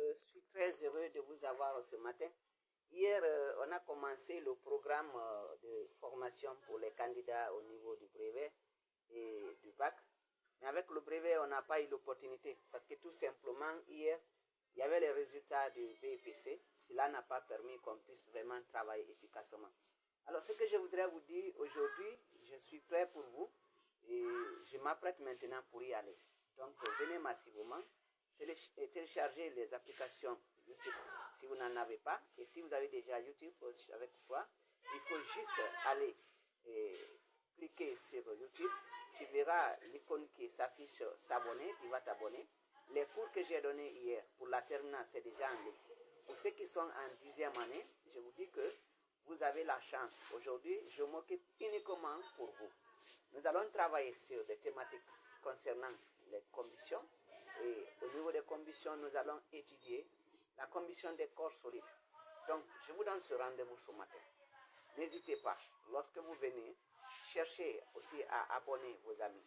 Je suis très heureux de vous avoir ce matin. Hier, on a commencé le programme de formation pour les candidats au niveau du brevet et du bac. Mais avec le brevet, on n'a pas eu l'opportunité parce que tout simplement, hier, il y avait les résultats du BEPC. Cela n'a pas permis qu'on puisse vraiment travailler efficacement. Alors, ce que je voudrais vous dire aujourd'hui, je suis prêt pour vous et je m'apprête maintenant pour y aller. Donc, venez massivement télécharger les applications YouTube si vous n'en avez pas. Et si vous avez déjà YouTube avec quoi, il faut juste aller et cliquer sur YouTube. Tu verras l'icône qui s'affiche s'abonner, tu vas t'abonner. Les cours que j'ai donnés hier pour la terminale, c'est déjà en ligne. Pour ceux qui sont en 10e année, je vous dis que vous avez la chance. Aujourd'hui, je m'occupe uniquement pour vous. Nous allons travailler sur des thématiques concernant les combustions. Et au niveau des combustions, nous allons étudier la combustion des corps solides. Donc, je vous donne ce rendez-vous ce matin. N'hésitez pas, lorsque vous venez, cherchez aussi à abonner vos amis.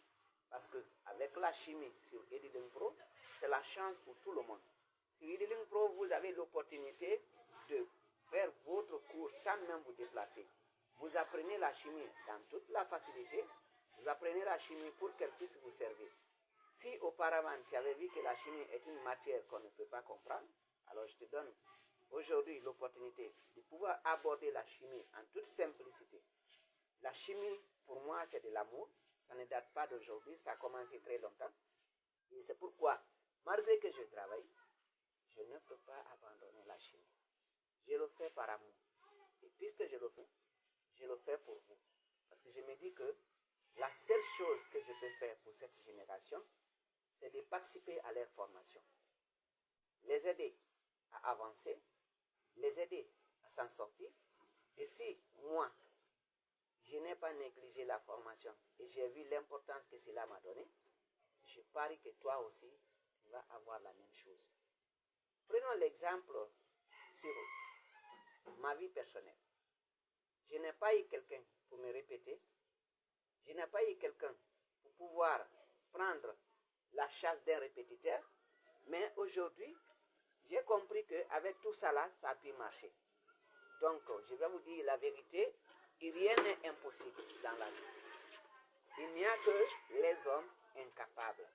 Parce qu'avec la chimie sur EduLink Pro, c'est la chance pour tout le monde. Sur EduLink Pro, vous avez l'opportunité de faire votre cours sans même vous déplacer. Vous apprenez la chimie dans toute la facilité. Vous apprenez la chimie pour qu'elle puisse vous servir. Si auparavant tu avais vu que la chimie est une matière qu'on ne peut pas comprendre, alors je te donne aujourd'hui l'opportunité de pouvoir aborder la chimie en toute simplicité. La chimie, pour moi, c'est de l'amour. Ça ne date pas d'aujourd'hui, ça a commencé très longtemps. Et c'est pourquoi, malgré que je travaille, je ne peux pas abandonner la chimie. Je le fais par amour. Et puisque je le fais pour vous. Parce que je me dis que la seule chose que je peux faire pour cette génération, c'est de participer à leur formation. Les aider à avancer, les aider à s'en sortir. Et si moi, je n'ai pas négligé la formation et j'ai vu l'importance que cela m'a donné, je parie que toi aussi, tu vas avoir la même chose. Prenons l'exemple sur ma vie personnelle. Je n'ai pas eu quelqu'un pour me répéter. Je n'ai pas eu quelqu'un pour pouvoir prendre la chasse d'un répétiteur. Mais aujourd'hui, j'ai compris qu'avec tout ça là, ça a pu marcher. Donc, je vais vous dire la vérité, rien n'est impossible dans la vie. Il n'y a que les hommes incapables.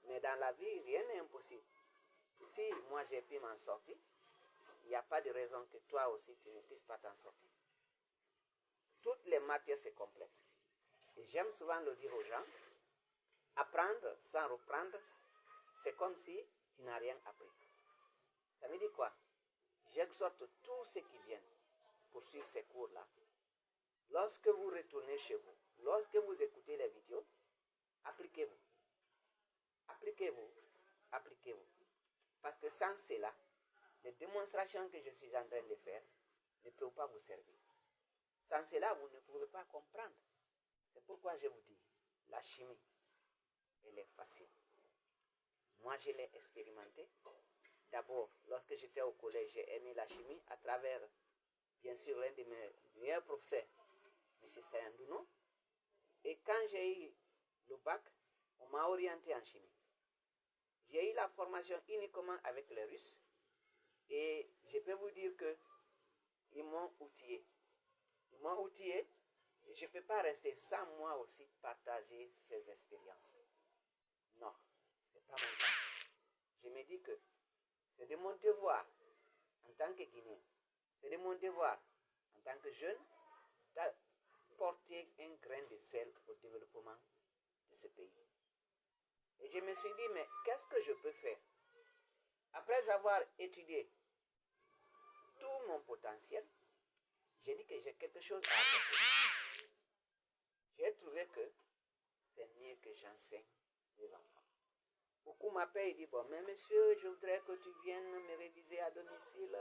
Mais dans la vie, rien n'est impossible. Si moi j'ai pu m'en sortir, il n'y a pas de raison que toi aussi tu ne puisses pas t'en sortir. Toutes les matières se complètent. Et j'aime souvent le dire aux gens, apprendre sans reprendre, c'est comme si tu n'as rien appris. Ça veut dire quoi? J'exhorte tous ceux qui viennent pour suivre ces cours-là. Lorsque vous retournez chez vous, lorsque vous écoutez les vidéos, appliquez-vous. Appliquez-vous. Appliquez-vous. Parce que sans cela, les démonstrations que je suis en train de faire ne peuvent pas vous servir. Sans cela, vous ne pouvez pas comprendre. C'est pourquoi je vous dis, la chimie, elle est facile. Moi, je l'ai expérimenté. D'abord, lorsque j'étais au collège, j'ai aimé la chimie à travers, bien sûr, l'un de mes meilleurs professeurs, M. Sayandouno. Et quand j'ai eu le bac, on m'a orienté en chimie. J'ai eu la formation uniquement avec les Russes. Et je peux vous dire qu'ils m'ont outillé. Ils m'ont outillé. Et je ne peux pas rester sans moi aussi partager ces expériences. Non, ce n'est pas mon cas. Je me dis que c'est de mon devoir en tant que Guinéen, c'est de mon devoir en tant que jeune d'apporter un grain de sel au développement de ce pays. Et je me suis dit, mais qu'est-ce que je peux faire? Après avoir étudié tout mon potentiel, j'ai dit que j'ai quelque chose à apporter. J'ai trouvé que c'est mieux que j'enseigne les enfants. Beaucoup m'appellent et disent, bon, mais monsieur, je voudrais que tu viennes me réviser à domicile.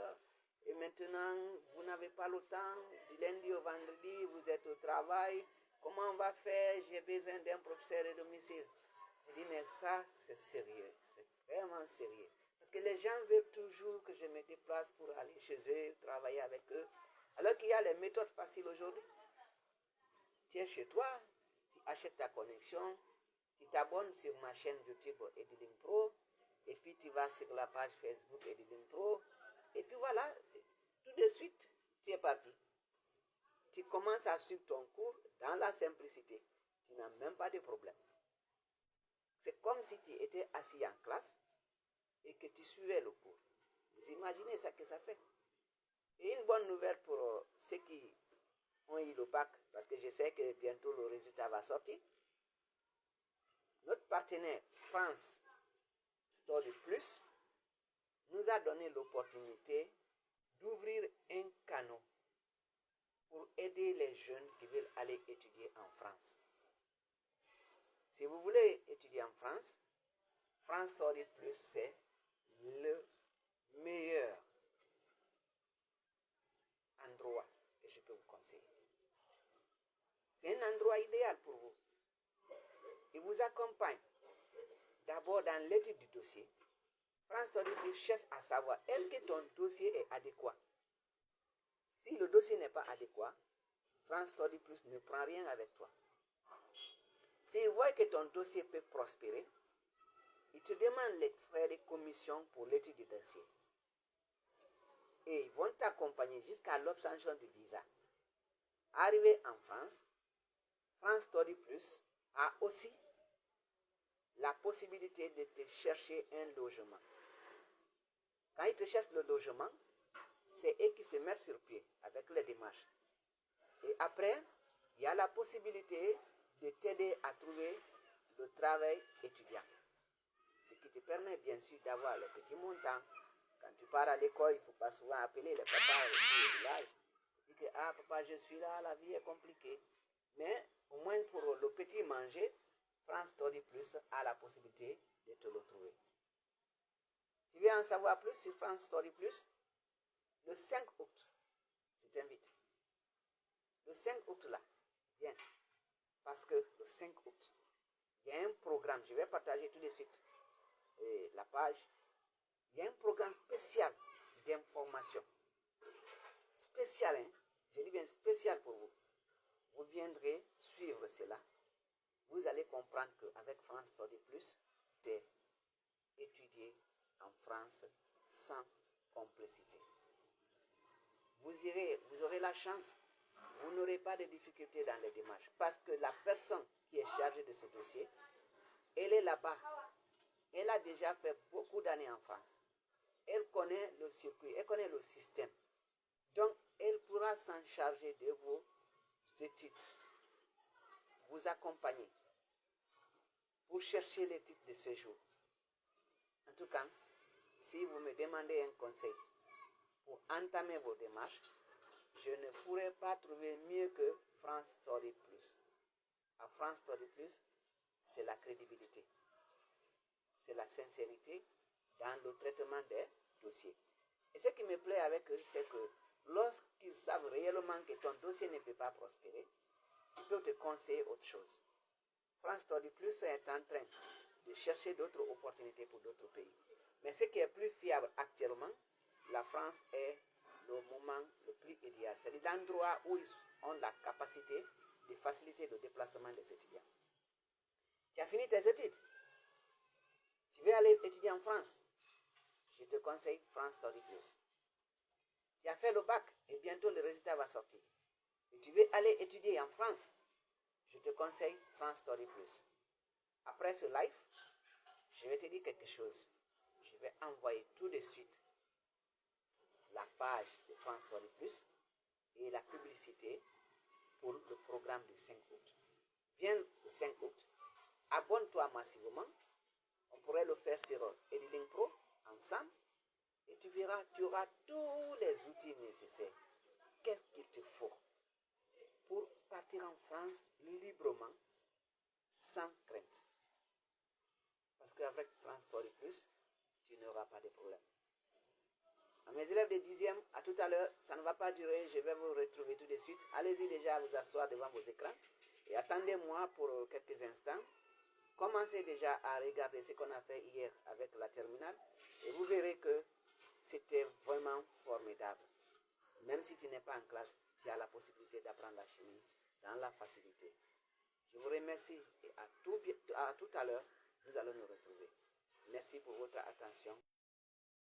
Et maintenant, vous n'avez pas le temps. Du lundi au vendredi, vous êtes au travail. Comment on va faire? J'ai besoin d'un professeur à domicile. Je dis, mais ça, c'est sérieux. C'est vraiment sérieux. Parce que les gens veulent toujours que je me déplace pour aller chez eux, travailler avec eux. Alors qu'il y a les méthodes faciles aujourd'hui. Tu es chez toi, tu achètes ta connexion, tu t'abonnes sur ma chaîne YouTube EduLink Pro, et puis tu vas sur la page Facebook Edilink Pro, et puis voilà, tout de suite, tu es parti. Tu commences à suivre ton cours dans la simplicité. Tu n'as même pas de problème. C'est comme si tu étais assis en classe et que tu suivais le cours. Vous imaginez ça que ça fait. Et une bonne nouvelle pour ceux qui ont eu le bac, parce que je sais que bientôt le résultat va sortir. Notre partenaire France Study Plus nous a donné l'opportunité d'ouvrir un canal pour aider les jeunes qui veulent aller étudier en France. Si vous voulez étudier en France, France Study Plus, c'est le meilleur endroit que je peux vous conseiller. C'est un endroit idéal pour vous. Il vous accompagne d'abord dans l'étude du dossier. France Study Plus cherche à savoir est-ce que ton dossier est adéquat. Si le dossier n'est pas adéquat, France Study Plus ne prend rien avec toi. S'il voit que ton dossier peut prospérer, il te demande les frais de commission pour l'étude du dossier. Et ils vont t'accompagner jusqu'à l'obtention du visa. Arrivé en France, France Study Plus a aussi la possibilité de te chercher un logement. Quand ils te cherchent le logement, c'est eux qui se mettent sur pied avec les démarches. Et après, il y a la possibilité de t'aider à trouver le travail étudiant. Ce qui te permet bien sûr d'avoir le petit montant. Quand tu pars à l'école, il ne faut pas souvent appeler les papas au village. Tu dis que, ah papa, je suis là, la vie est compliquée. Mais au moins pour le petit manger, France Study Plus a la possibilité de te le trouver. Tu veux en savoir plus sur France Study Plus? Le 5 août, je t'invite. Le 5 août là, viens. Parce que le 5 août, il y a un programme, je vais partager tout de suite la page. Il y a un programme spécial d'information. Spécial, hein? Je dis bien spécial pour vous. Vous viendrez suivre cela. Vous allez comprendre qu'avec France Study Plus, c'est étudier en France sans complicité. Vous aurez la chance, vous n'aurez pas de difficultés dans les démarches parce que la personne qui est chargée de ce dossier, elle est là-bas. Elle a déjà fait beaucoup d'années en France. Elle connaît le circuit, elle connaît le système. Donc, elle pourra s'en charger de vos études, vous accompagner pour chercher les titres de séjour. En tout cas, si vous me demandez un conseil pour entamer vos démarches, je ne pourrais pas trouver mieux que France Study Plus. À France Study Plus, c'est la crédibilité, c'est la sincérité dans le traitement des dossiers. Et ce qui me plaît avec eux, c'est que lorsqu'ils savent réellement que ton dossier ne peut pas prospérer, ils peuvent te conseiller autre chose. France Study Plus est en train de chercher d'autres opportunités pour d'autres pays. Mais ce qui est plus fiable actuellement, la France est le moment le plus idéal. C'est l'endroit où ils ont la capacité de faciliter le déplacement des étudiants. Tu as fini tes études. Tu veux aller étudier en France. Je te conseille France Study Plus. Tu as fait le bac et bientôt le résultat va sortir. Et tu veux aller étudier en France. Je te conseille France Study Plus. Après ce live, je vais te dire quelque chose. Je vais envoyer tout de suite la page de France Study Plus et la publicité pour le programme du 5 août. Viens le 5 août, abonne-toi massivement. On pourrait le faire sur Edilink Pro ensemble et tu verras, tu auras tous les outils nécessaires. Qu'est-ce qu'il te faut pour partir en France librement, sans crainte? Parce qu'avec France Study Plus, tu n'auras pas de problème. À mes élèves de 10e, à tout à l'heure, ça ne va pas durer, je vais vous retrouver tout de suite. Allez-y déjà vous asseoir devant vos écrans et attendez-moi pour quelques instants. Commencez déjà à regarder ce qu'on a fait hier avec la terminale et vous verrez que c'était vraiment formidable. Même si tu n'es pas en classe, tu as la possibilité d'apprendre la chimie dans la facilité. Je vous remercie et à tout à l'heure, nous allons nous retrouver. Merci pour votre attention.